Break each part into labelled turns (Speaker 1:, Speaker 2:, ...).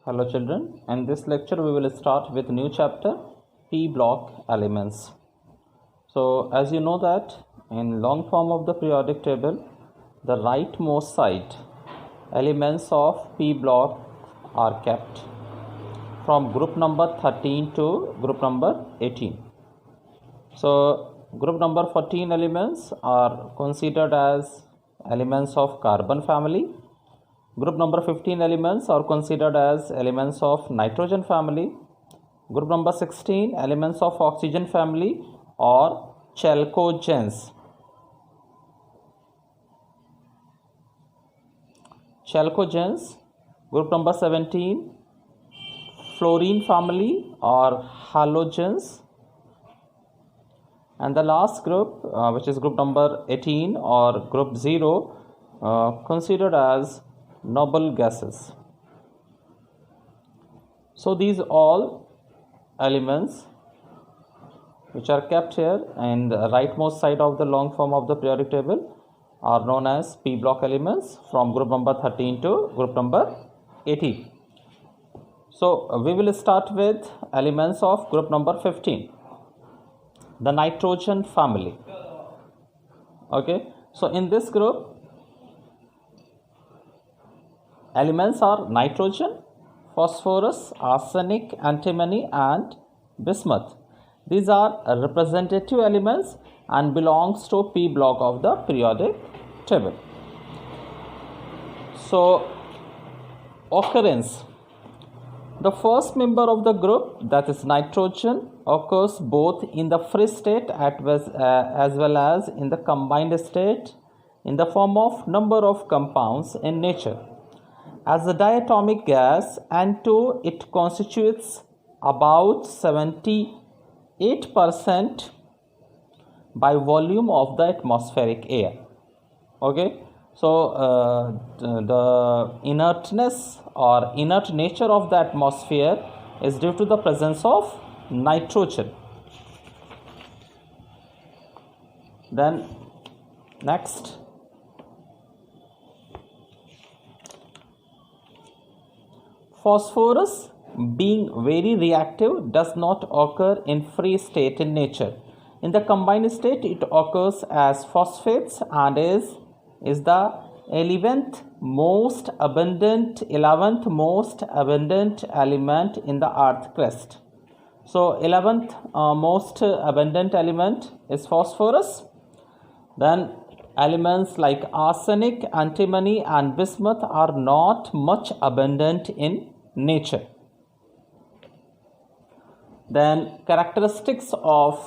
Speaker 1: Hello children, in this lecture we will start with new chapter p block elements. So as you know that in long form of the periodic table, the rightmost side elements of p block are kept from group number 13 to group number 18. So group number 14 elements are considered as elements of carbon family. Group number 15 elements are considered as elements of nitrogen family. Group number 16 elements of oxygen family or chalcogens. Chalcogens. Group number 17 fluorine family or halogens. And the last group, which is group number 18 or group 0, considered as noble gases. So these all elements which are kept here in the rightmost side of the long form of the periodic table are known as p block elements from group number 13 to group number 18. So we will start with elements of group number 15, the nitrogen family. Okay, so in this group elements are nitrogen, phosphorus, arsenic, antimony and bismuth. These are representative elements and belongs to p block of the periodic table. So occurrence. The first member of the group, that is nitrogen, occurs both in the free state as well as in the combined state in the form of number of compounds in nature. As a diatomic gas, N2, it constitutes about 78% by volume of the atmospheric air. Okay, so the inertness or inert nature of the atmosphere is due to the presence of nitrogen. Then next, phosphorus, being very reactive, does not occur in free state in nature. In the combined state, it occurs as phosphates and is the 11th most abundant element in the earth crust. So 11th most abundant element is phosphorus. Then elements like arsenic, antimony and bismuth are not much abundant in nature. Then characteristics of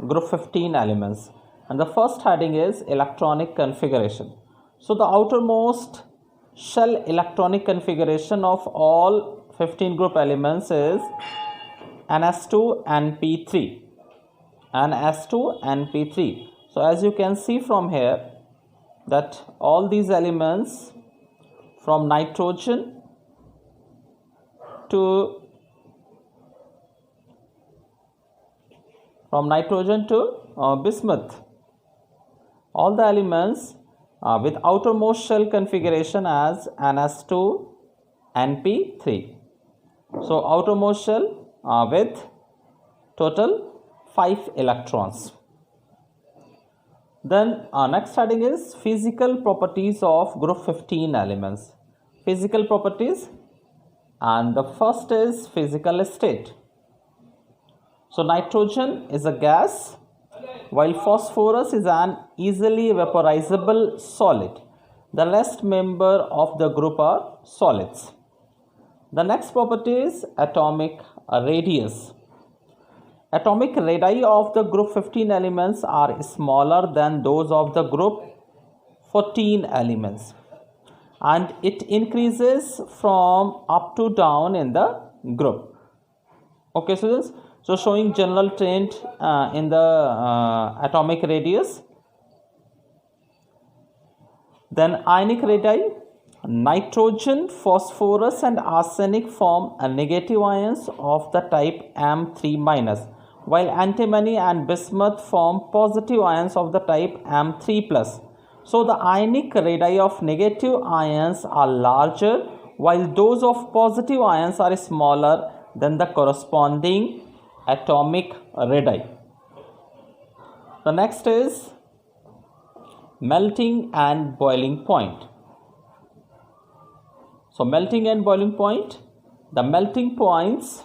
Speaker 1: group 15 elements, and the first heading is electronic configuration. So the outermost shell electronic configuration of all 15 group elements is ns2np3. ns2np3. So as you can see from here that all these elements from nitrogen to bismuth, all the elements with outermost shell configuration as ns2np3. so outermost shell with total 5 electrons. Then next heading is physical properties of group 15 elements. Physical properties, and the first is physical state. So nitrogen is a gas while phosphorus is an easily vaporizable solid. The rest member of the group are solids. The next property is atomic radius. Atomic radii of the group 15 elements are smaller than those of the group 14 elements, and it increases from up to down in the group. Okay, students, so showing general trend in the atomic radius. Then ionic radii, nitrogen, phosphorus and arsenic form negative ions of the type M3-, while antimony and bismuth form positive ions of the type M3+. So the ionic radii of negative ions are larger, while those of positive ions are smaller than the corresponding atomic radii. The next is melting and boiling point. So melting and boiling point, the melting points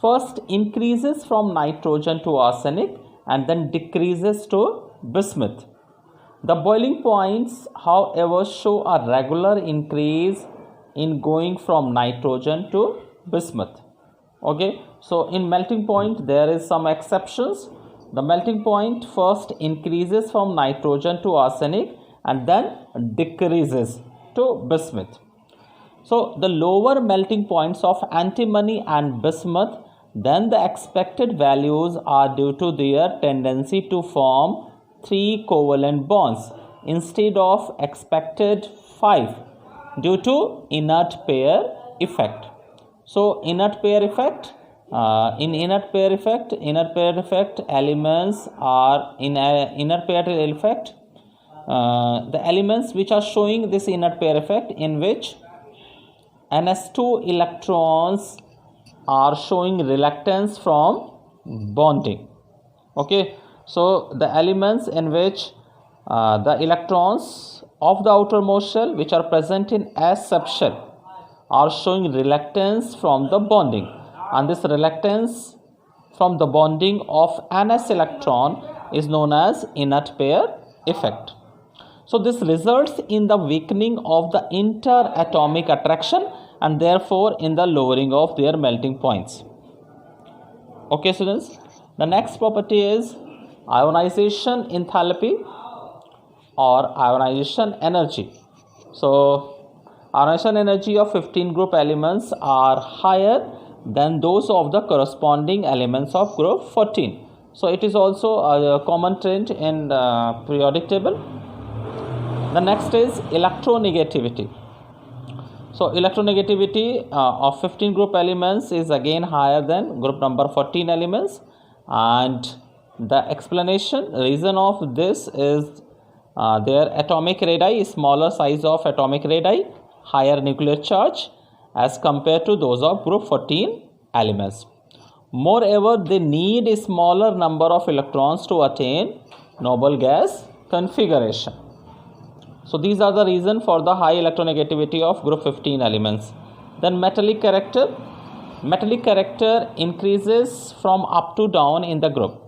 Speaker 1: first increases from nitrogen to arsenic and then decreases to bismuth. The boiling points, however, show a regular increase in going from nitrogen to bismuth. Okay, so in melting point there is some exceptions. The melting point first increases from nitrogen to arsenic and then decreases to bismuth. So the lower melting points of antimony and bismuth, then the expected values are due to their tendency to form 3 covalent bonds instead of expected 5 due to inert pair effect. So inert pair effect, in inert pair effect elements are in inert pair effect, the elements which are showing this inert pair effect, in which ns2 electrons are showing reluctance from bonding. Okay, so the elements in which the electrons of the outermost shell which are present in S subshell are showing reluctance from the bonding, and this reluctance from the bonding of ns electron is known as inert pair effect. So this results in the weakening of the interatomic attraction and therefore in the lowering of their melting points. Okay students, the next property is ionization enthalpy or ionization energy. So ionization energy of 15 group elements are higher than those of the corresponding elements of group 14. So it is also a common trend in the periodic table. The next is electronegativity. So electronegativity of 15 group elements is again higher than group number 14 elements, and the reason of this is their atomic radii, smaller size of atomic radii, higher nuclear charge as compared to those of group 14 elements. Moreover, they need a smaller number of electrons to attain noble gas configuration. So these are the reason for the high electronegativity of group 15 elements. Then metallic character. Metallic character increases from up to down in the group,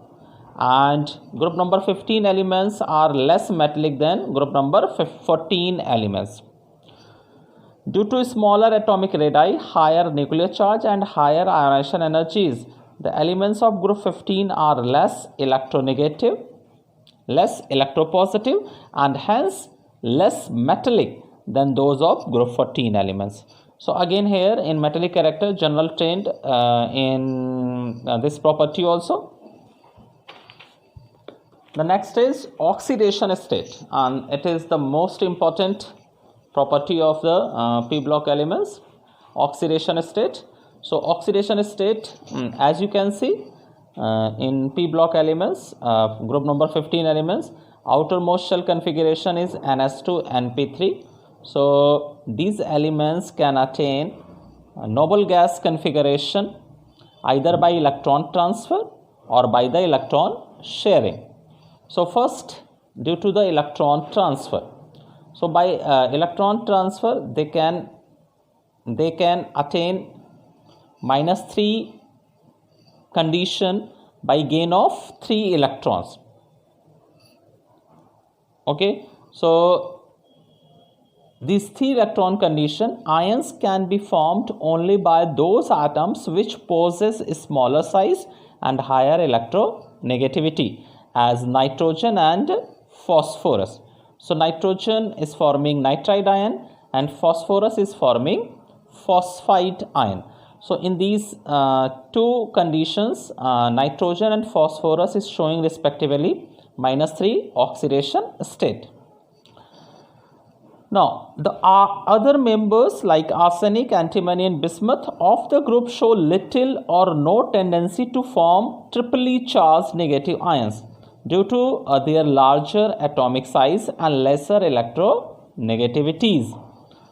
Speaker 1: and group number 15 elements are less metallic than group number 14 elements. Due to smaller atomic radii, higher nuclear charge and higher ionization energies, the elements of group 15 are less electronegative, less electropositive, and hence less metallic than those of group 14 elements. So again here in metallic character, general trend in this property also. The next is oxidation state, and it is the most important property of the p block elements, oxidation state. So oxidation state, as you can see in p block elements, group number 15 elements, outermost shell configuration is ns2 np3. So these elements can attain noble gas configuration either by electron transfer or by the electron sharing. So first, due to the electron transfer, so by electron transfer they can attain -3 condition by gain of 3 electrons. Okay, so these 3 electron condition, ions can be formed only by those atoms which possess a smaller size and higher electronegativity, as nitrogen and phosphorus. So nitrogen is forming nitride ion and phosphorus is forming phosphide ion. So in these 2 conditions, nitrogen and phosphorus is showing respectively -3 oxidation state. Now, the other members like arsenic, antimony and bismuth of the group show little or no tendency to form triply charged negative ions due to their larger atomic size and lesser electronegativities.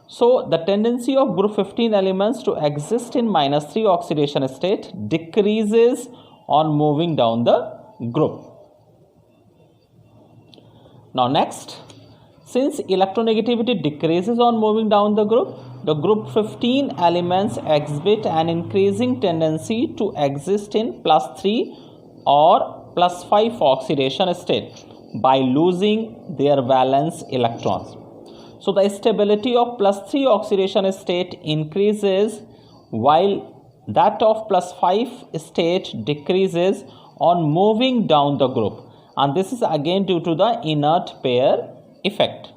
Speaker 1: So the tendency of group 15 elements to exist in -3 oxidation state decreases on moving down the group. Now next, since electronegativity decreases on moving down the group 15 elements exhibit an increasing tendency to exist in +3 or +5 oxidation state by losing their valence electrons. So the stability of +3 oxidation state increases while that of +5 state decreases on moving down the group, and this is again due to the inert pair effect.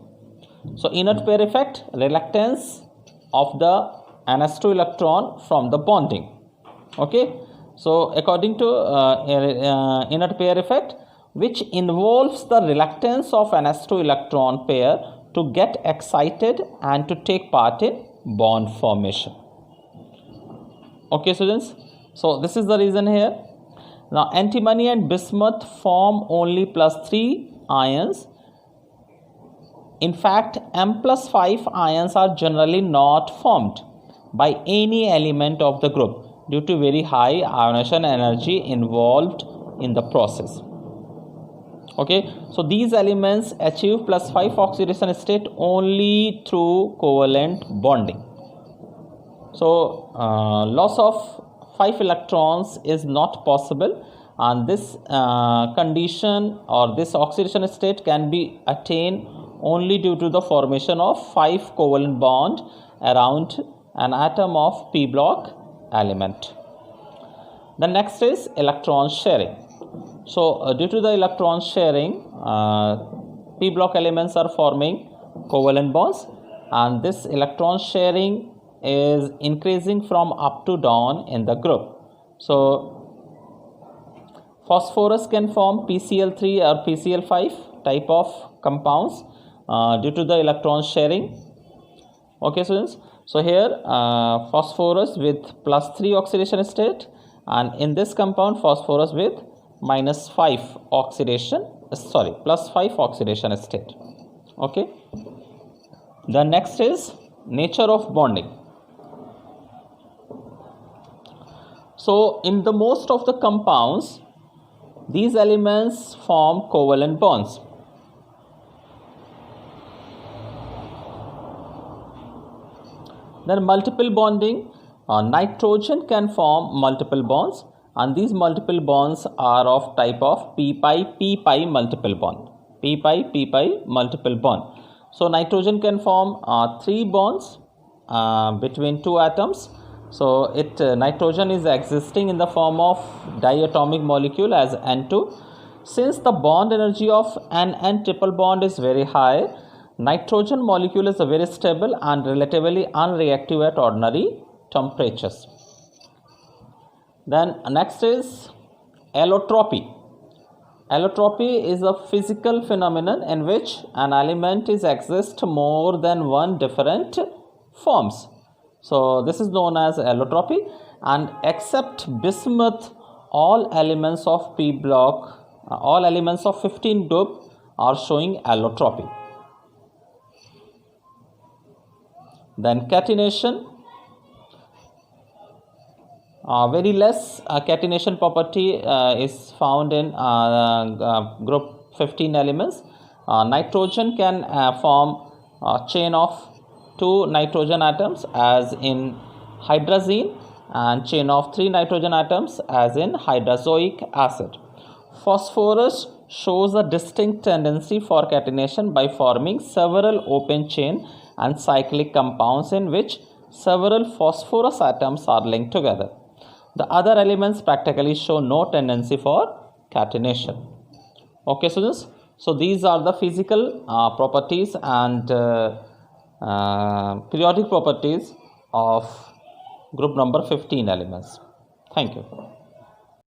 Speaker 1: So inert pair effect, reluctance of the ns2 electron from the bonding. Okay, so according to inert pair effect, which involves the reluctance of ns2 electron pair to get excited and to take part in bond formation. Okay students, so this is the reason here. Now antimony and bismuth form only +3 ions. In fact, M+5 ions are generally not formed by any element of the group due to very high ionization energy involved in the process. Okay, so these elements achieve +5 oxidation state only through covalent bonding. So loss of 5 electrons is not possible, and this condition or this oxidation state can be attained only due to the formation of 5 covalent bond around an atom of p block element. The next is electron sharing. So due to the electron sharing, p block elements are forming covalent bonds, and this electron sharing is increasing from up to down in the group. So phosphorus can form PCl3 or PCl5 type of compounds due to the electron sharing. Okay students, so here phosphorus with +3 oxidation state, and in this compound phosphorus with +5 oxidation state. Okay, the next is nature of bonding. So in the most of the compounds, these elements form covalent bonds. Then multiple bonding, nitrogen can form multiple bonds, and these multiple bonds are of type of p-pi multiple bond. P-pi multiple bond. So nitrogen can form 3 bonds between 2 atoms. So nitrogen is existing in the form of diatomic molecule as N2. Since the bond energy of N triple bond is very high, nitrogen molecule is very stable and relatively unreactive at ordinary temperatures. Then next is allotropy. Allotropy is a physical phenomenon in which an element is exist more than one different forms. So this is known as allotropy, and except bismuth, all elements of p block, all elements of 15 group are showing allotropy. Then catenation. Very less catenation property is found in group 15 elements. Nitrogen can form a chain of 2 nitrogen atoms as in hydrazine, and chain of 3 nitrogen atoms as in hydrazoic acid. Phosphorus shows a distinct tendency for catenation by forming several open chain and cyclic compounds in which several phosphorus atoms are linked together. The other elements practically show no tendency for catenation. Okay students, so these are the physical properties and periodic properties of group number 15 elements. Thank you.